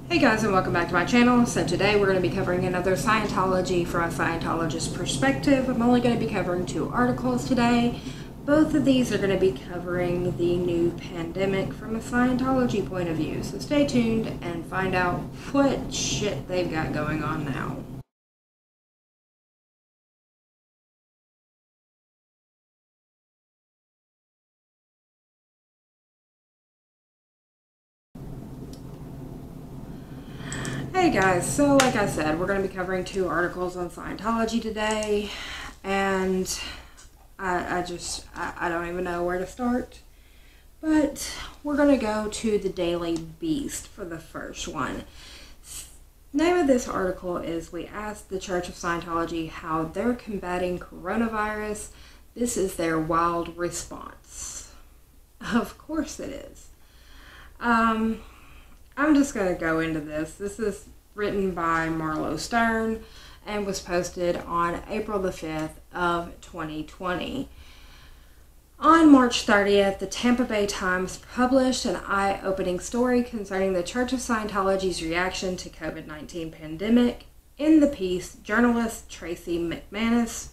Hey guys, and welcome back to my channel. So today we're going to be covering another Scientology from a Scientologist perspective. I'm only going to be covering 2 articles today. Both of these are going to be covering the new pandemic from a Scientology point of view. So stay tuned and find out what shit they've got going on now. Hey guys, so like I said, we're going to be covering 2 articles on Scientology today, and I don't even know where to start, but we're going to go to the Daily Beast for the first one. The name of this article is "We Asked the Church of Scientology How They're Combating Coronavirus. This is their wild response." Of course it is. I'm just going to go into this. This is written by Marlo Stern and was posted on April the 5th of 2020. On March 30th, the Tampa Bay Times published an eye-opening story concerning the Church of Scientology's reaction to COVID-19 pandemic. In the piece, journalist Tracy McManus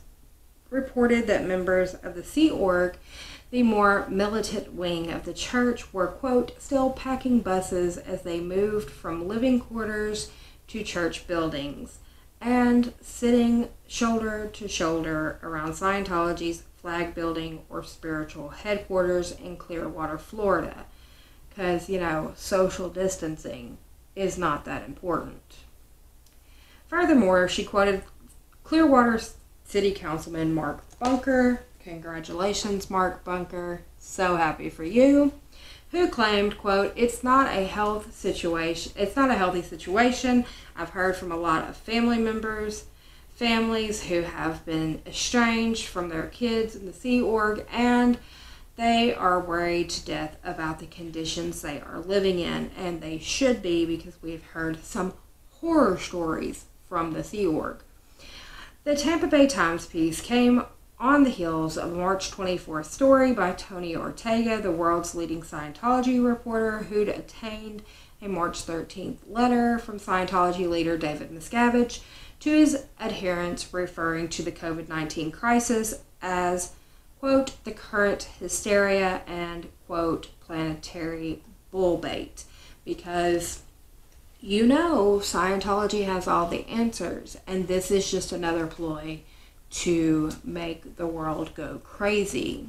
reported that members of the Sea Org, the more militant wing of the church, were, quote, still packing buses as they moved from living quarters to church buildings and sitting shoulder to shoulder around Scientology's flag building or spiritual headquarters in Clearwater, Florida. Because, social distancing is not that important. Furthermore, she quoted Clearwater City Councilman Mark Bunker. Congratulations, Mark Bunker. So happy for you. Who claimed, quote, it's not a healthy situation. I've heard from a lot of families who have been estranged from their kids in the Sea Org, and they are worried to death about the conditions they are living in, and they should be, because we've heard some horror stories from the Sea Org. The Tampa Bay Times piece came on the heels of a March 24th story by Tony Ortega, the world's leading Scientology reporter, who'd obtained a March 13th letter from Scientology leader David Miscavige to his adherents, referring to the COVID-19 crisis as, quote, the current hysteria and, quote, planetary bullbait. Because Scientology has all the answers, and this is just another ploy to make the world go crazy.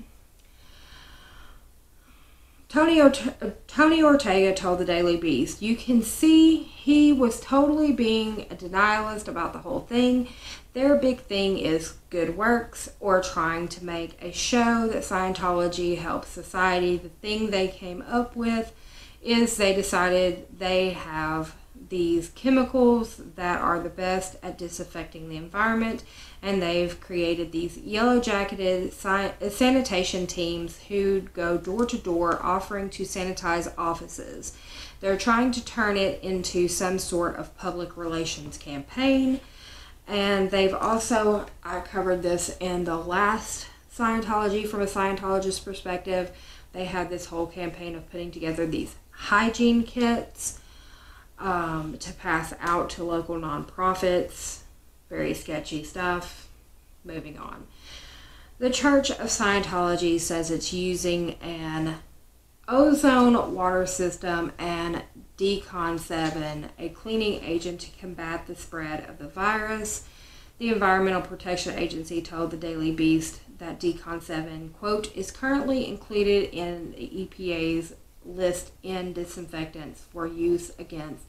Tony Ortega told the Daily Beast, you can see he was totally being a denialist about the whole thing. Their big thing is good works or trying to make a show that Scientology helps society. The thing they came up with is they decided they have these chemicals that are the best at disinfecting the environment, and they've created these yellow-jacketed sanitation teams who go door to door offering to sanitize offices. They're trying to turn it into some sort of public relations campaign, and they've also, I covered this in the last Scientology from a Scientologist perspective, they had this whole campaign of putting together these hygiene kits to pass out to local nonprofits. Very sketchy stuff. Moving on. The Church of Scientology says it's using an ozone water system and Decon 7, a cleaning agent, to combat the spread of the virus. The Environmental Protection Agency told the Daily Beast that Decon 7, quote, is currently included in the EPA's list in disinfectants for use against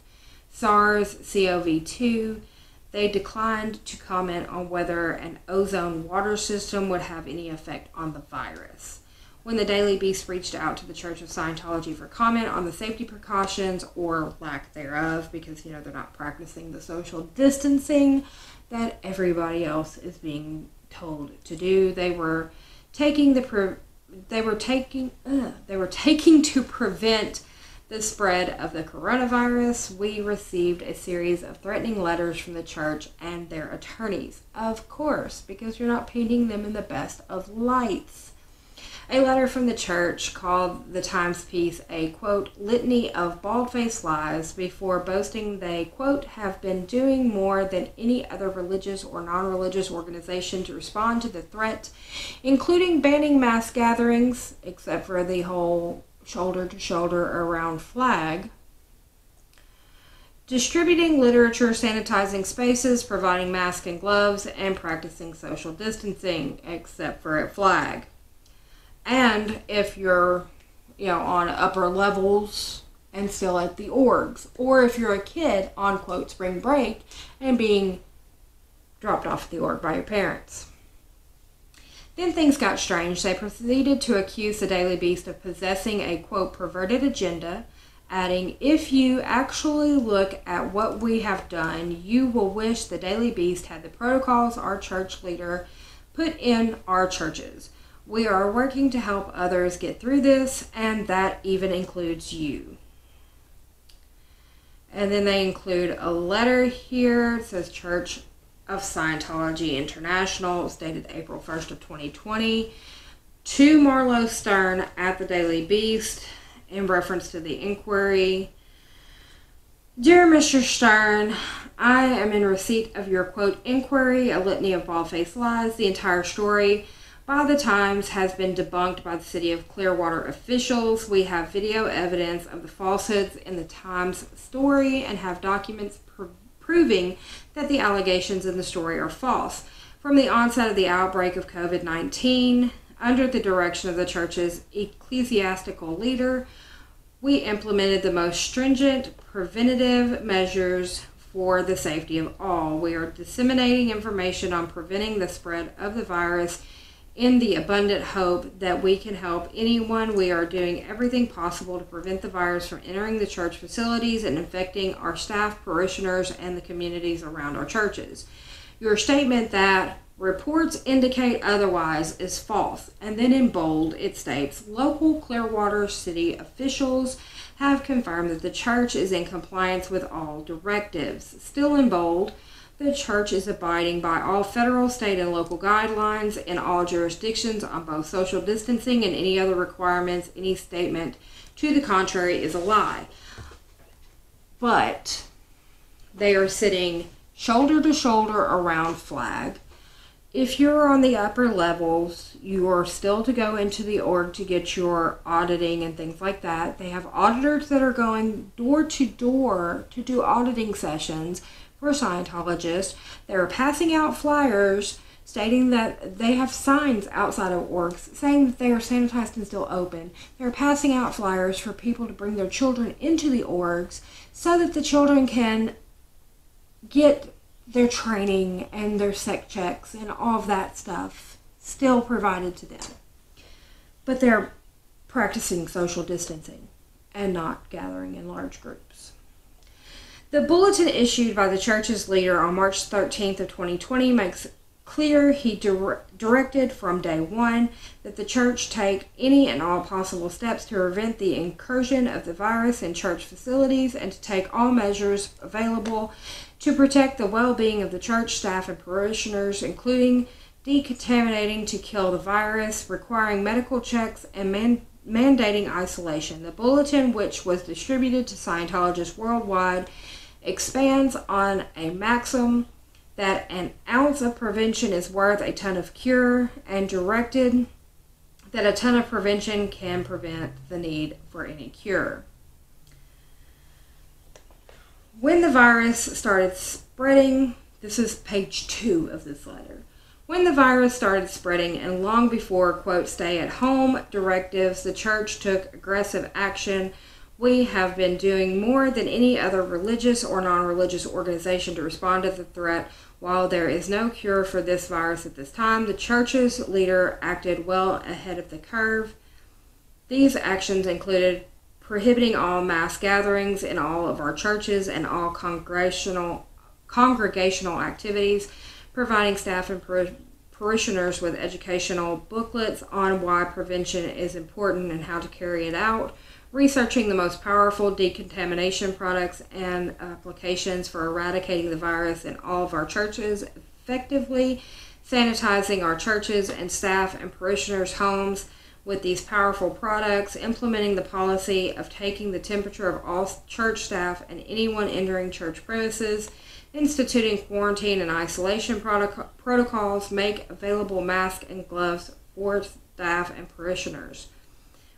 SARS-CoV-2. They declined to comment on whether an ozone water system would have any effect on the virus. When the Daily Beast reached out to the Church of Scientology for comment on the safety precautions, or lack thereof, because they're not practicing the social distancing that everybody else is being told to do, they were taking to prevent the spread of the coronavirus. We received a series of threatening letters from the church and their attorneys. Of course, because you're not painting them in the best of lights. A letter from the church called the Times piece a, quote, litany of bald-faced lies before boasting they, quote, have been doing more than any other religious or non-religious organization to respond to the threat, including banning mass gatherings, except for the whole shoulder-to-shoulder around flag, distributing literature, sanitizing spaces, providing masks and gloves, and practicing social distancing, except for at flag. And if you're, on upper levels and still at the orgs, or if you're a kid on, quote, spring break and being dropped off at the org by your parents. Then things got strange. They proceeded to accuse the Daily Beast of possessing a, quote, perverted agenda, adding, if you actually look at what we have done, you will wish the Daily Beast had the protocols our church leader put in our churches. We are working to help others get through this, and that even includes you. And then they include a letter here. It says Church of Scientology International. It was dated April 1st of 2020. To Marlo Stern at the Daily Beast in reference to the inquiry. Dear Mr. Stern, I am in receipt of your, quote, inquiry, a litany of bald-faced lies. The entire story by the Times has been debunked by the City of Clearwater officials. We have video evidence of the falsehoods in the Times story and have documents proving that the allegations in the story are false. From the onset of the outbreak of COVID-19, under the direction of the church's ecclesiastical leader, we implemented the most stringent preventative measures for the safety of all. We are disseminating information on preventing the spread of the virus in the abundant hope that we can help anyone. We are doing everything possible to prevent the virus from entering the church facilities and infecting our staff, parishioners, and the communities around our churches. Your statement that reports indicate otherwise is false. And then in bold, it states, local Clearwater City officials have confirmed that the church is in compliance with all directives. Still in bold, the church is abiding by all federal, state, and local guidelines in all jurisdictions on both social distancing and any other requirements. Any statement to the contrary is a lie. But they are sitting shoulder to shoulder around flag. If you're on the upper levels, you are still to go into the org to get your auditing and things like that. They have auditors that are going door to door to do auditing sessions for Scientologists. They're passing out flyers stating that they have signs outside of orgs saying that they are sanitized and still open. They're passing out flyers for people to bring their children into the orgs so that the children can get their training and their sec checks and all of that stuff still provided to them. But they're practicing social distancing and not gathering in large groups. The bulletin issued by the church's leader on March 13th of 2020 makes clear he directed from day one that the church take any and all possible steps to prevent the incursion of the virus in church facilities and to take all measures available to protect the well-being of the church staff and parishioners, including decontaminating to kill the virus, requiring medical checks, and mandating isolation. The bulletin, which was distributed to Scientologists worldwide, expands on a maxim that an ounce of prevention is worth a ton of cure, and directed that a ton of prevention can prevent the need for any cure. When the virus started spreading, this is page 2 of this letter. When the virus started spreading and long before, quote, stay-at-home directives, the church took aggressive action. We have been doing more than any other religious or non-religious organization to respond to the threat. While there is no cure for this virus at this time, the church's leader acted well ahead of the curve. These actions included prohibiting all mass gatherings in all of our churches and all congregational activities, providing staff and parishioners with educational booklets on why prevention is important and how to carry it out, researching the most powerful decontamination products and applications for eradicating the virus in all of our churches effectively, sanitizing our churches and staff and parishioners' homes with these powerful products, implementing the policy of taking the temperature of all church staff and anyone entering church premises, instituting quarantine and isolation protocols, make available masks and gloves for staff and parishioners.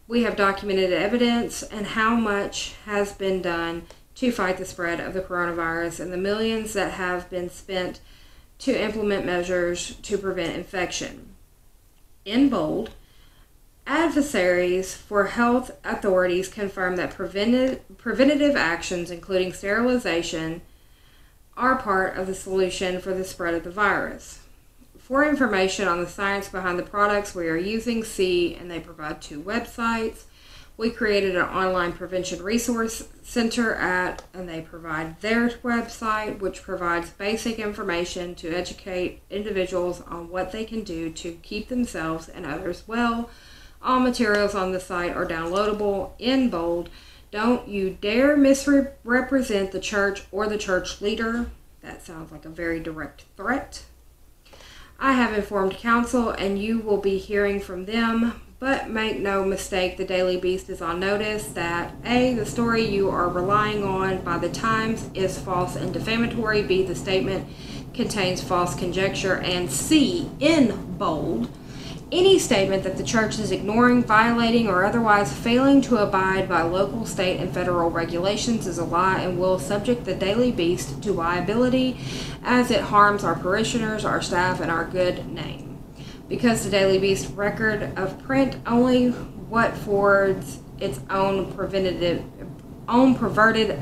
We have documented evidence and how much has been done to fight the spread of the coronavirus and the millions that have been spent to implement measures to prevent infection. In bold, adversaries for health authorities confirm that preventative actions, including sterilization, are part of the solution for the spread of the virus. For information on the science behind the products we are using, see, and they provide 2 websites. We created an online prevention resource center and they provide their website, which provides basic information to educate individuals on what they can do to keep themselves and others well. All materials on the site are downloadable in bold. Don't you dare misrepresent the church or the church leader. That sounds like a very direct threat. I have informed counsel and you will be hearing from them, but make no mistake, the Daily Beast is on notice that A, the story you are relying on by the Times is false and defamatory, B, the statement contains false conjecture, and C, in bold, any statement that the church is ignoring, violating, or otherwise failing to abide by local, state, and federal regulations is a lie and will subject the Daily Beast to liability as it harms our parishioners, our staff, and our good name. Because the Daily Beast record of print only what forwards its own perverted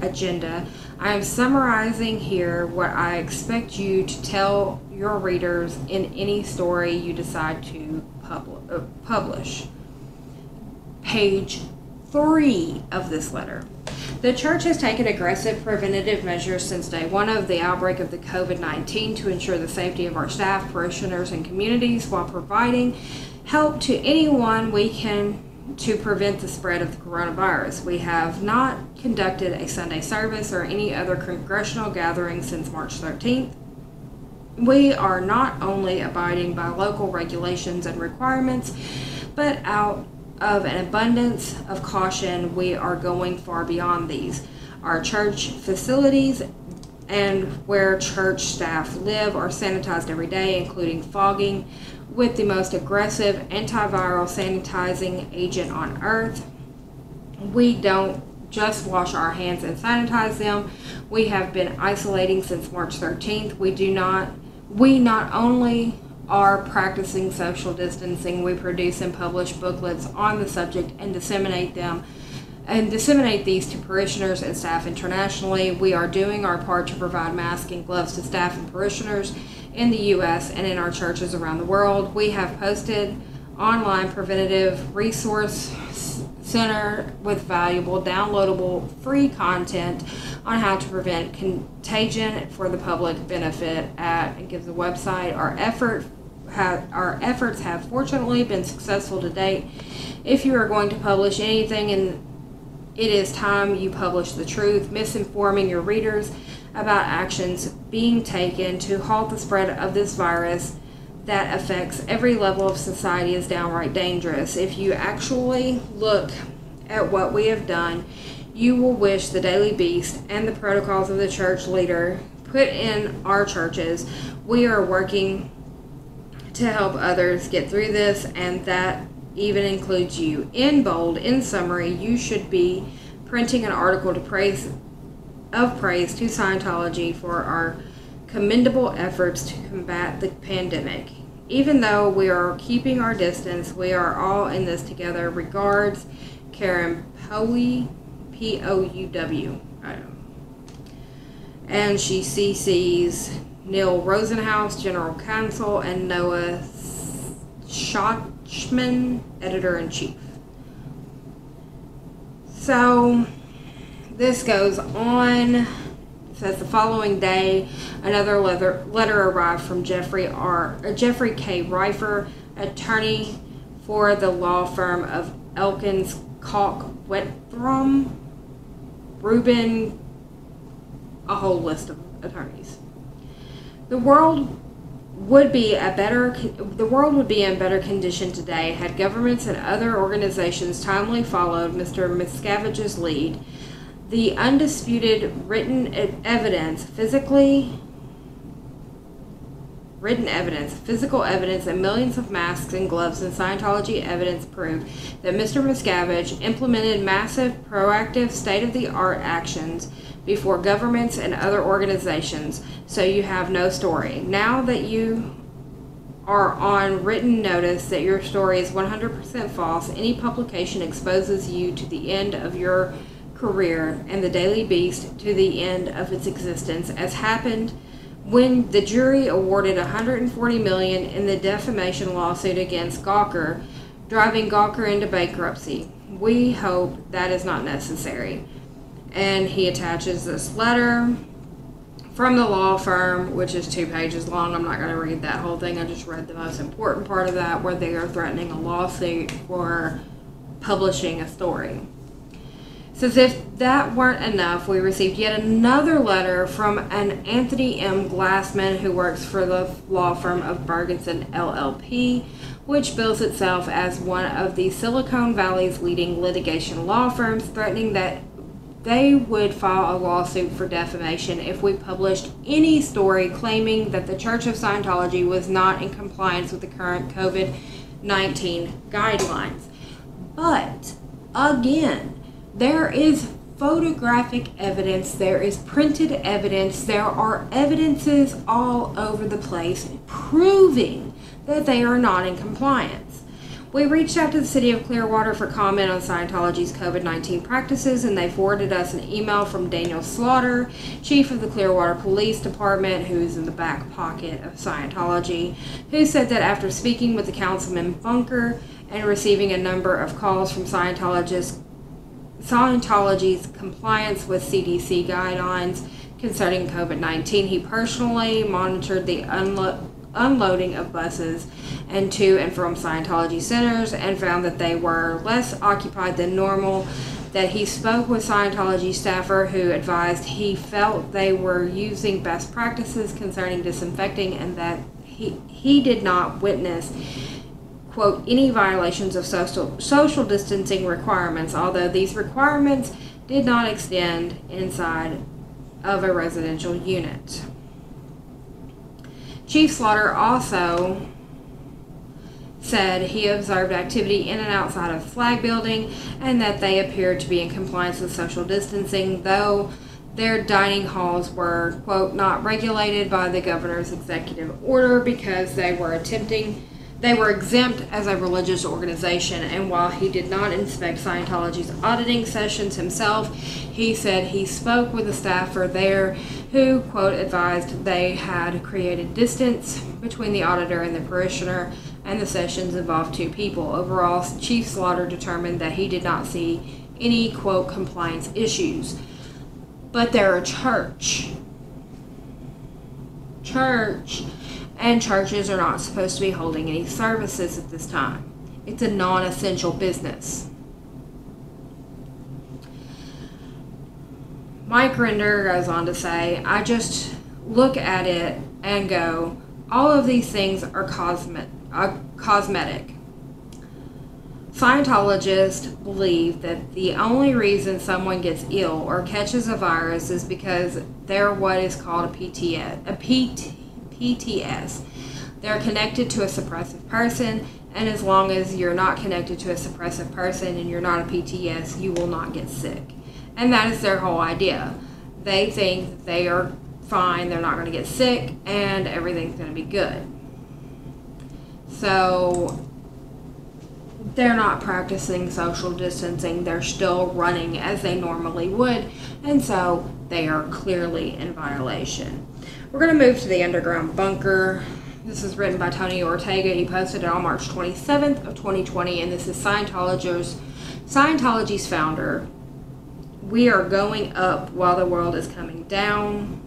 agenda, I am summarizing here what I expect you to tell your readers in any story you decide to publish. Page 3 of this letter. The church has taken aggressive preventative measures since day one of the outbreak of the COVID-19 to ensure the safety of our staff, parishioners, and communities while providing help to anyone we can to prevent the spread of the coronavirus. We have not conducted a Sunday service or any other congregational gathering since March 13th. We are not only abiding by local regulations and requirements, but out of an abundance of caution, we are going far beyond these. Our church facilities and where church staff live are sanitized every day, including fogging with the most aggressive antiviral sanitizing agent on earth. We don't just wash our hands and sanitize them. We have been isolating since March 13th. We not only are practicing social distancing, we produce and publish booklets on the subject and disseminate these to parishioners and staff internationally. We are doing our part to provide masks and gloves to staff and parishioners in the U.S. and in our churches around the world. We have posted online preventative resource center with valuable, downloadable, free content on how to prevent contagion for the public benefit at, and gives a website. Our efforts have fortunately been successful to date. If you are going to publish anything, and it is time you publish the truth, misinforming your readers about actions being taken to halt the spread of this virus that affects every level of society is downright dangerous. If you actually look at what we have done, you will wish the Daily Beast and the protocols of the church leader put in our churches. We are working to help others get through this, and that even includes you. In bold, in summary, you should be printing an article to praise to Scientology for our commendable efforts to combat the pandemic. Even though we are keeping our distance, we are all in this together. Regards, Karen Pow, P-O-U-W. And she CC's Neil Rosenhaus, General Counsel, and Noah Schachman, Editor-in-Chief. So this goes on. It says the following day, another letter arrived from Jeffrey K. Reifer, attorney for the law firm of Elkins, Kalk, Wetthrum, Rubin, a whole list of attorneys. The world the world would be in better condition today had governments and other organizations timely followed Mr. Miscavige's lead. The undisputed written evidence, physical evidence, and millions of masks and gloves and Scientology evidence prove that Mr. Miscavige implemented massive, proactive, state-of-the-art actions before governments and other organizations, so you have no story. Now that you are on written notice that your story is 100% false, any publication exposes you to the end of your career and the Daily Beast to the end of its existence, as happened when the jury awarded $140 million in the defamation lawsuit against Gawker, driving Gawker into bankruptcy. We hope that is not necessary. And he attaches this letter from the law firm, which is 2 pages long. I'm not going to read that whole thing. I just read the most important part of that, where they are threatening a lawsuit for publishing a story. So as if that weren't enough, we received yet another letter from an Anthony M. Glassman, who works for the law firm of Bergenson LLP, which bills itself as one of the Silicon Valley's leading litigation law firms, threatening that they would file a lawsuit for defamation if we published any story claiming that the Church of Scientology was not in compliance with the current COVID-19 guidelines. But, again, there is photographic evidence, there is printed evidence, there are evidences all over the place proving that they are not in compliance. We reached out to the City of Clearwater for comment on Scientology's COVID-19 practices, and they forwarded us an email from Daniel Slaughter, Chief of the Clearwater Police Department, who is in the back pocket of Scientology, who said that after speaking with the Councilman Bunker and receiving a number of calls from Scientology's compliance with CDC guidelines concerning COVID-19, he personally monitored the unloading of buses and to and from Scientology centers and found that they were less occupied than normal, that he spoke with Scientology staffer who advised he felt they were using best practices concerning disinfecting, and that he did not witness, quote, any violations of social distancing requirements, although these requirements did not extend inside of a residential unit. Chief Slaughter also said he observed activity in and outside of the flag building and that they appeared to be in compliance with social distancing, though their dining halls were, quote, not regulated by the governor's executive order because they were exempt as a religious organization. And while he did not inspect Scientology's auditing sessions himself, he said he spoke with a staffer there who, quote, advised they had created distance between the auditor and the parishioner, and the sessions involved 2 people. Overall, Chief Slaughter determined that he did not see any, quote, compliance issues. But they're a church. And churches are not supposed to be holding any services at this time. It's a non-essential business. Mike Rinder goes on to say, I just look at it and go, all of these things are cosmetic. Scientologists believe that the only reason someone gets ill or catches a virus is because they're what is called a PTS. They're connected to a suppressive person, and as long as you're not connected to a suppressive person and you're not a PTS, you will not get sick. And that is their whole idea. They think that they are fine, they're not going to get sick, and everything's going to be good. So they're not practicing social distancing, they're still running as they normally would, and so they are clearly in violation. We're going to move to the underground bunker. This is written by Tony Ortega. He posted it on March 27th of 2020, and this is Scientology's founder. We are going up while the world is coming down.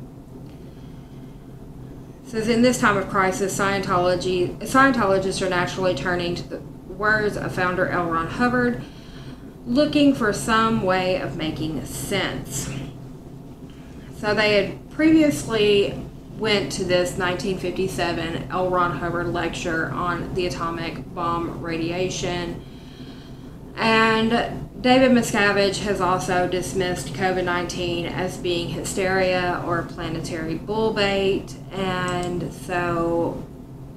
It says, in this time of crisis, Scientologists are naturally turning to the words of founder L. Ron Hubbard, looking for some way of making sense. So they had previously went to this 1957 L. Ron Hubbard lecture on the atomic bomb radiation. And David Miscavige has also dismissed COVID-19 as being hysteria or planetary bull bait. And so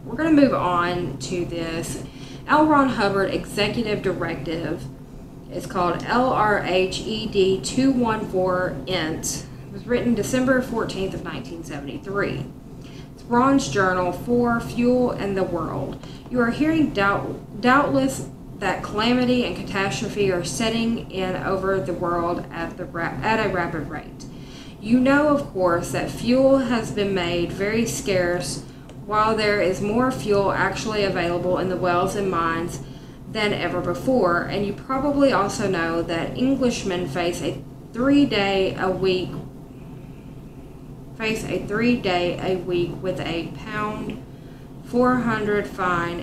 we're going to move on to this L. Ron Hubbard Executive Directive. It's called LRHED 214-INT. It was written December 14th of 1973. It's Ron's journal for Fuel and the World. You are hearing doubtless that calamity and catastrophe are setting in over the world at a rapid rate. You know, of course, that fuel has been made very scarce, while there is more fuel actually available in the wells and mines than ever before. And you probably also know that Englishmen face a 3-day a week with a £400 fine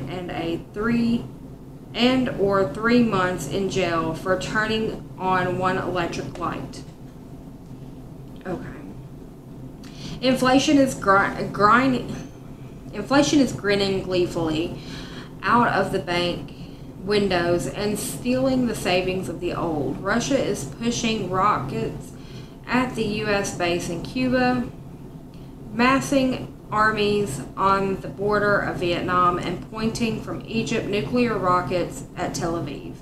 and or 3 months in jail for turning on one electric light. Okay. Inflation is grinning gleefully out of the bank windows and stealing the savings of the old. Russia is pushing rockets at the U.S. base in Cuba, massing armies on the border of Vietnam, and pointing from Egypt nuclear rockets at Tel Aviv.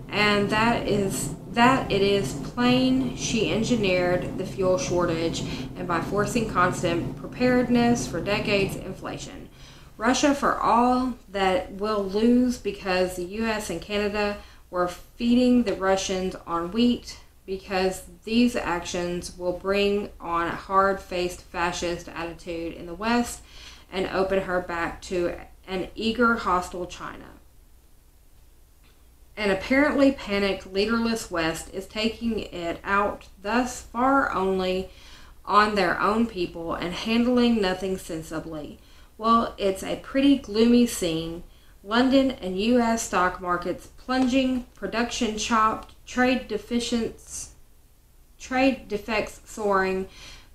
And that it is plain she engineered the fuel shortage, and by forcing constant preparedness for decades inflation. Russia, for all that, will lose because the U.S. and Canada were feeding the Russians on wheat, because these actions will bring on a hard-faced fascist attitude in the West and open her back to an eager, hostile China. An apparently panicked, leaderless West is taking it out thus far only on their own people and handling nothing sensibly. Well, it's a pretty gloomy scene. London and U.S. stock markets plunging, production chopped, trade defects soaring,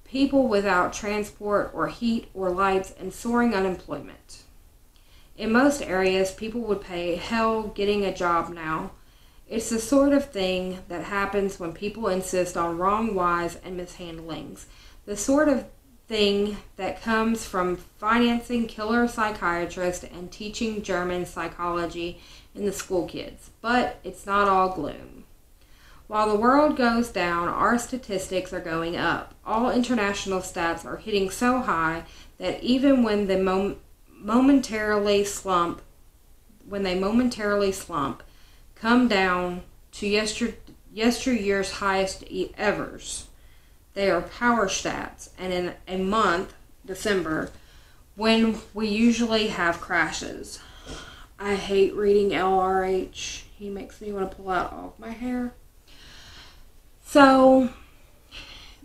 people without transport or heat or lights, and soaring unemployment. In most areas, people would pay hell getting a job now. It's the sort of thing that happens when people insist on wrong whys and mishandlings. The sort of thing that comes from financing killer psychiatrists and teaching German psychology in the school kids. But it's not all gloom. While the world goes down, our statistics are going up. All international stats are hitting so high that even when they momentarily slump, come down to yesteryear's highest evers. They are power stats, and in a month, December, when we usually have crashes. I hate reading LRH. He makes me want to pull out all of my hair. So,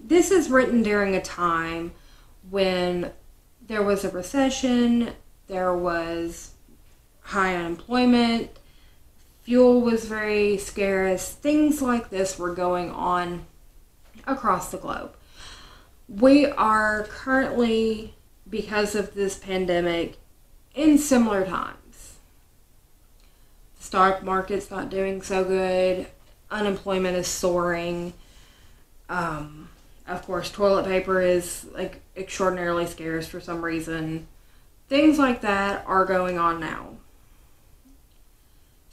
this is written during a time when there was a recession, there was high unemployment, fuel was very scarce, things like this were going on across the globe. We are currently, because of this pandemic, in similar times. The stock market's not doing so good. Unemployment is soaring. Of course, toilet paper is like extraordinarily scarce for some reason. Things like that are going on now.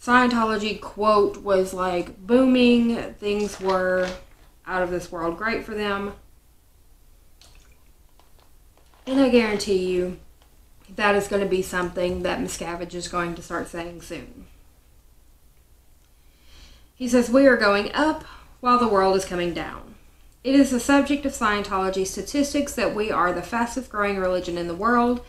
Scientology, quote, was like booming. Things were out of this world great for them. And I guarantee you that is going to be something that Miscavige is going to start saying soon. He says, we are going up while the world is coming down. It is the subject of Scientology statistics that we are the fastest growing religion in the world,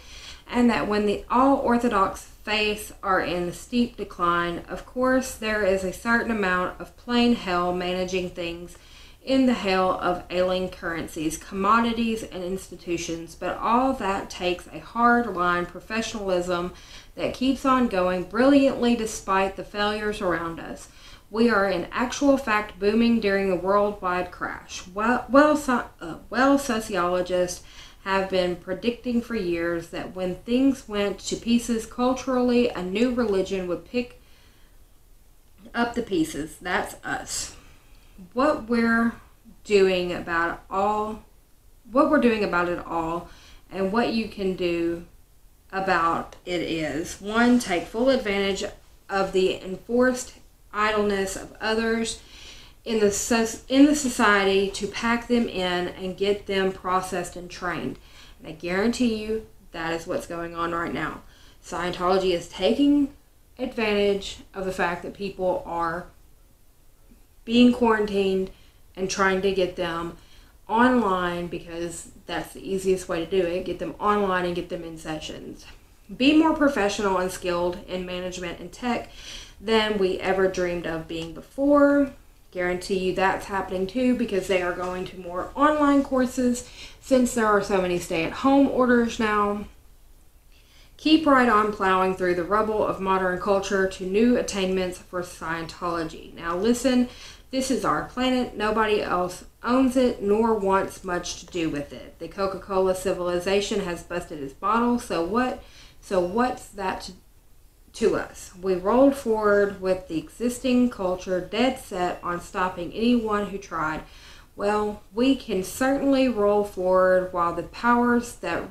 and that when the all-Orthodox faiths are in steep decline, of course there is a certain amount of plain hell managing things in the hell of ailing currencies, commodities, and institutions, but all that takes a hard-line professionalism that keeps on going brilliantly despite the failures around us. We are in actual fact booming during the worldwide crash. Well, sociologists have been predicting for years that when things went to pieces culturally, a new religion would pick up the pieces. That's us. What we're doing about it all, and what you can do about it is: 1, take full advantage of the enforced idleness of others in the society to pack them in and get them processed and trained. And I guarantee you that is what's going on right now. Scientology is taking advantage of the fact that people are being quarantined and trying to get them online, because that's the easiest way to do it. Get them online and get them in sessions. Be more professional and skilled in management and tech than we ever dreamed of being before. Guarantee you that's happening too, because they are going to more online courses since there are so many stay-at-home orders now. Keep right on plowing through the rubble of modern culture to new attainments for Scientology. Now listen, this is our planet. Nobody else owns it nor wants much to do with it. The Coca-Cola civilization has busted its bottle, so what's that to us? We rolled forward with the existing culture, dead set on stopping anyone who tried. Well, we can certainly roll forward while the powers that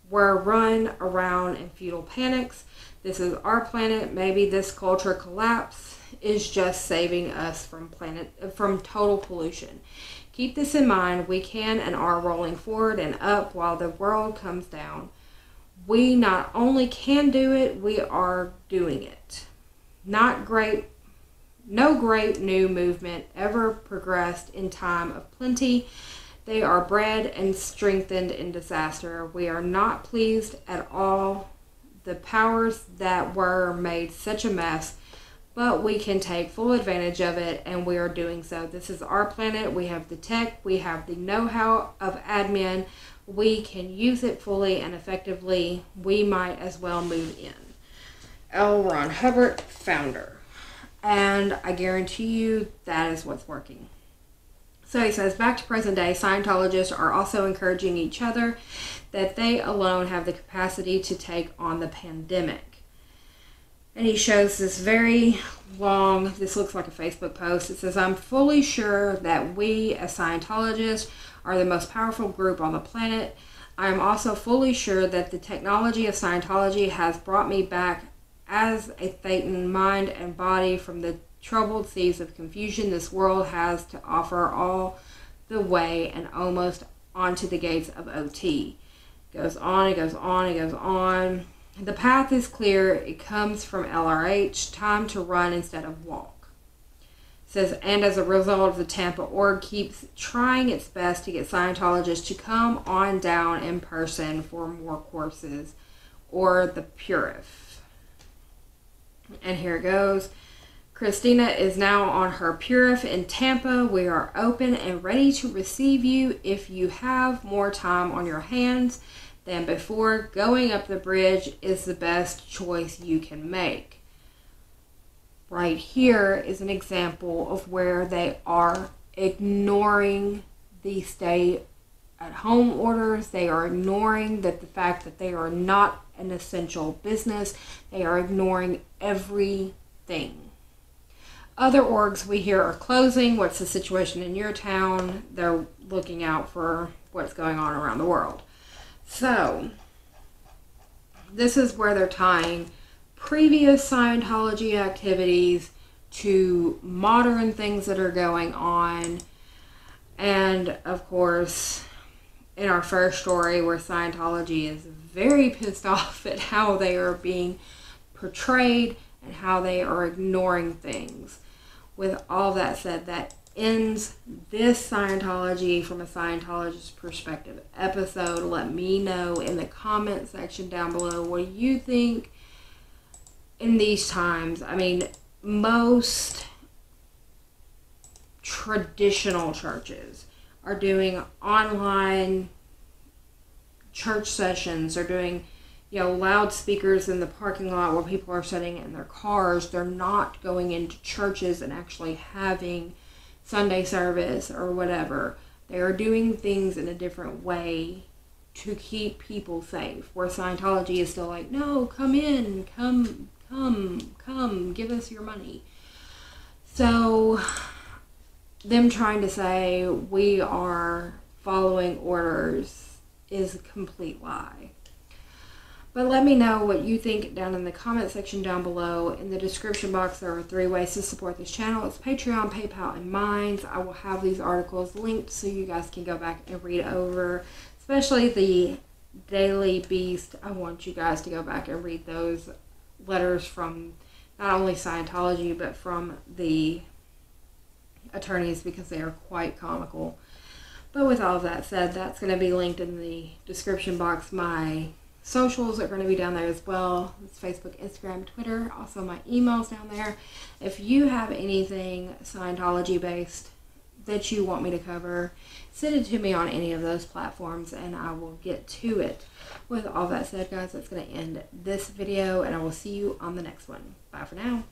were run around in feudal panics. This is our planet. Maybe this culture collapse is just saving us from total pollution. Keep this in mind. We can and are rolling forward and up while the world comes down. We not only can do it, we are doing it. No great new movement ever progressed in time of plenty. They are bred and strengthened in disaster. We are not pleased at all. The powers that were made such a mess, but we can take full advantage of it, and we are doing so. This is our planet. We have the tech. We have the know-how of admin. We can use it fully and effectively. We might as well move in. L. Ron Hubbard, founder. And I guarantee you that is what's working. So he says, back to present day, Scientologists are also encouraging each other that they alone have the capacity to take on the pandemic. And he shows this very long, this looks like a Facebook post. It says, I'm fully sure that we as Scientologists are the most powerful group on the planet. I am also fully sure that the technology of Scientology has brought me back as a Thetan, mind and body, from the troubled seas of confusion this world has to offer, all the way and almost onto the gates of OT. It goes on, it goes on, it goes on. The path is clear. It comes from LRH. Time to run instead of walk. It says, and as a result, the Tampa org keeps trying its best to get Scientologists to come on down in person for more courses, or the Purif. And here it goes. Christina is now on her Purif in Tampa. We are open and ready to receive you if you have more time on your hands than before. Going up the bridge is the best choice you can make. Right here is an example of where they are ignoring the stay-at-home orders. They are ignoring the fact that they are not an essential business. They are ignoring everything. Other orgs we hear are closing. What's the situation in your town? They're looking out for what's going on around the world. So, this is where they're tying previous Scientology activities to modern things that are going on. And, of course, in our first story, where Scientology is very pissed off at how they are being portrayed and how they are ignoring things. With all that said, that ends this Scientology from a Scientologist perspective episode. Let me know in the comment section down below, what do you think in these times? I mean, most traditional churches are doing online church sessions. They're doing, loudspeakers in the parking lot where people are sitting in their cars. They're not going into churches and actually having Sunday service or whatever. They are doing things in a different way to keep people safe, where Scientology is still like, no, come in, come, give us your money. So them trying to say we are following orders is a complete lie. But let me know what you think down in the comment section down below. In the description box, there are 3 ways to support this channel. It's Patreon, PayPal, and Minds. I will have these articles linked so you guys can go back and read over, especially the Daily Beast. I want you guys to go back and read those letters from not only Scientology, but from the attorneys, because they are quite comical. But with all of that said, that's going to be linked in the description box. My socials are going to be down there as well. It's Facebook, Instagram, Twitter. Also my email's down there. If you have anything Scientology based that you want me to cover, send it to me on any of those platforms and I will get to it. With all that said, guys, that's going to end this video, and I will see you on the next one. Bye for now.